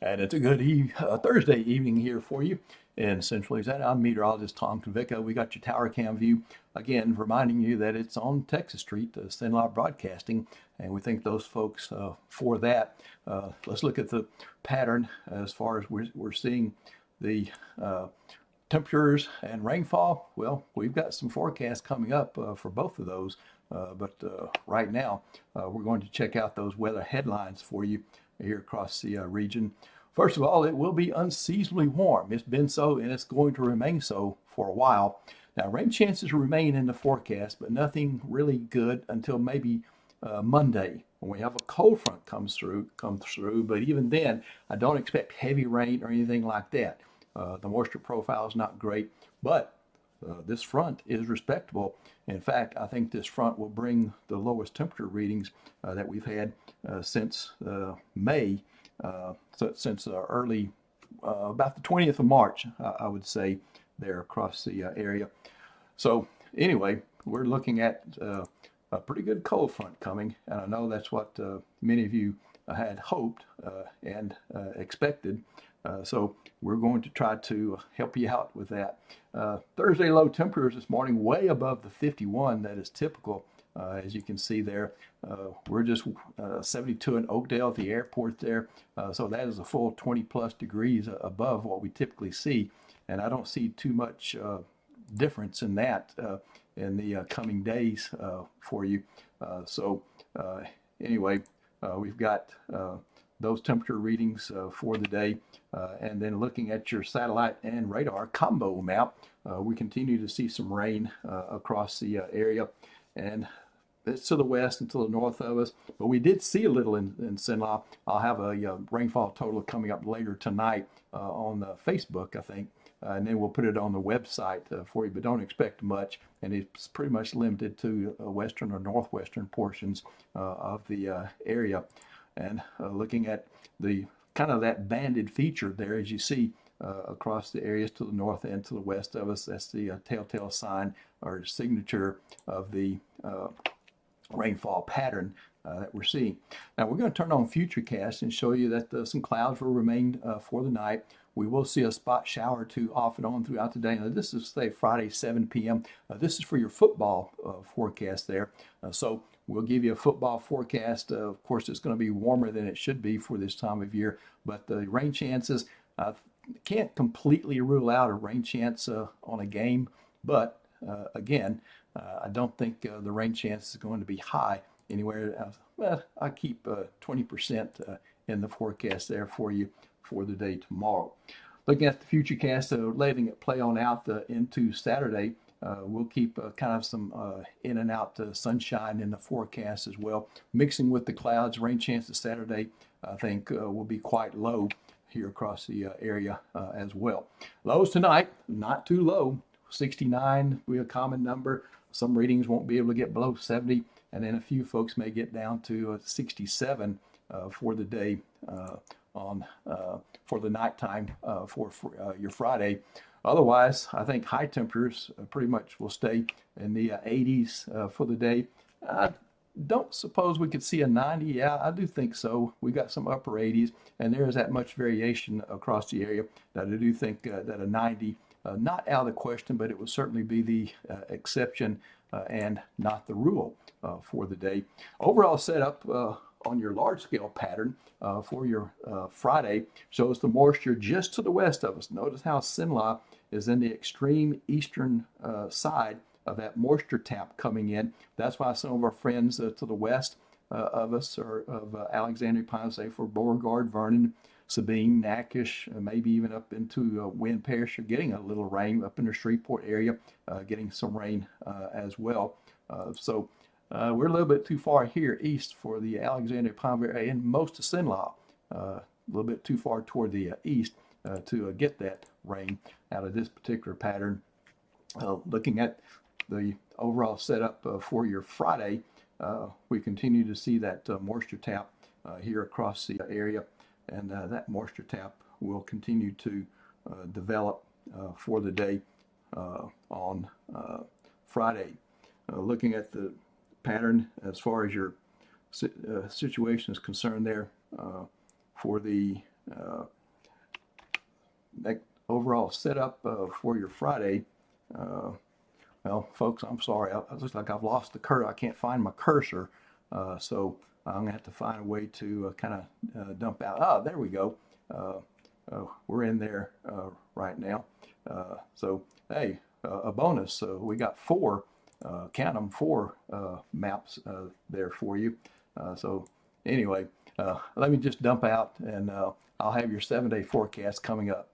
And it's a good Thursday evening here for you in Central Louisiana. I'm meteorologist Tom Konvicka. We got your tower cam view. Again, reminding you that it's on Texas Street, Cenla Broadcasting, and we thank those folks for that. Let's look at the pattern as far as we're seeing the temperatures and rainfall. Well, we've got some forecasts coming up for both of those, but right now we're going to check out those weather headlines for you here across the region. First of all, it will be unseasonably warm. It's been so, and it's going to remain so for a while. Now, rain chances remain in the forecast, but nothing really good until maybe Monday when we have a cold front comes through. But even then, I don't expect heavy rain or anything like that. The moisture profile is not great, but this front is respectable. In fact, I think this front will bring the lowest temperature readings that we've had since May, since early, about the 20th of March, I would say, there across the area. So anyway, we're looking at a pretty good cold front coming, and I know that's what many of you had hoped and expected. So we're going to try to help you out with that. Thursday low temperatures this morning way above the 51 that is typical. As you can see there, we're just 72 in Oakdale at the airport there. So that is a full 20 plus degrees above what we typically see. And I don't see too much difference in that in the coming days for you. Anyway, we've got those temperature readings for the day. And then looking at your satellite and radar combo map, we continue to see some rain across the area. And it's to the west and to the north of us. But we did see a little in Cenla. I'll have a rainfall total coming up later tonight on Facebook, I think. And then we'll put it on the website for you, but don't expect much. And it's pretty much limited to western or northwestern portions of the area. And looking at the kind of that banded feature there, as you see across the areas to the north and to the west of us, that's the telltale sign or signature of the rainfall pattern that we're seeing. Now we're going to turn on Futurecast and show you that some clouds will remain for the night. We will see a spot shower or two off and on throughout the day. Now this is, say, Friday, 7 p.m. This is for your football forecast there. So we'll give you a football forecast. Of course, it's going to be warmer than it should be for this time of year, but the rain chances, can't completely rule out a rain chance on a game, but again, I don't think the rain chance is going to be high anywhere. Well, I keep 20% in the forecast there for you for the day tomorrow. Looking at the Futurecast, letting it play on out into Saturday, we'll keep kind of some in and out sunshine in the forecast as well. Mixing with the clouds, rain chances Saturday, I think will be quite low here across the area as well. Lows tonight, not too low. 69 will be a common number. Some readings won't be able to get below 70, and then a few folks may get down to 67 for the day for the nighttime for your Friday. Otherwise, I think high temperatures pretty much will stay in the 80s for the day. I don't suppose we could see a 90. Yeah, I do think so. We got some upper 80s, and there is that much variation across the area that I do think that a 90, not out of the question, but it will certainly be the exception and not the rule for the day. Overall setup on your large scale pattern for your Friday shows the moisture just to the west of us. Notice how Cenla is in the extreme eastern side of that moisture tap coming in. That's why some of our friends to the west of us are of Alexandria, Pine, say for Beauregard, Vernon, Sabine, Natchitoches, maybe even up into Wynn Parish are getting a little rain. Up in the Shreveport area, getting some rain as well. So we're a little bit too far here east for the Alexandria, Pineville area and most of Cenla. A little bit too far toward the east to get that rain out of this particular pattern. Looking at the overall setup for your Friday, we continue to see that moisture tap here across the area, and that moisture tap will continue to develop for the day on Friday. Looking at the pattern as far as your situation is concerned there for the that overall setup for your Friday. Uh, well, folks, I'm sorry. It looks like I've lost the cursor. I can't find my cursor. So I'm going to have to find a way to kind of dump out. Oh, there we go. We're in there right now. So, hey, a bonus. We got four, count them, four maps there for you. So, anyway, let me just dump out and I'll have your 7-day forecast coming up.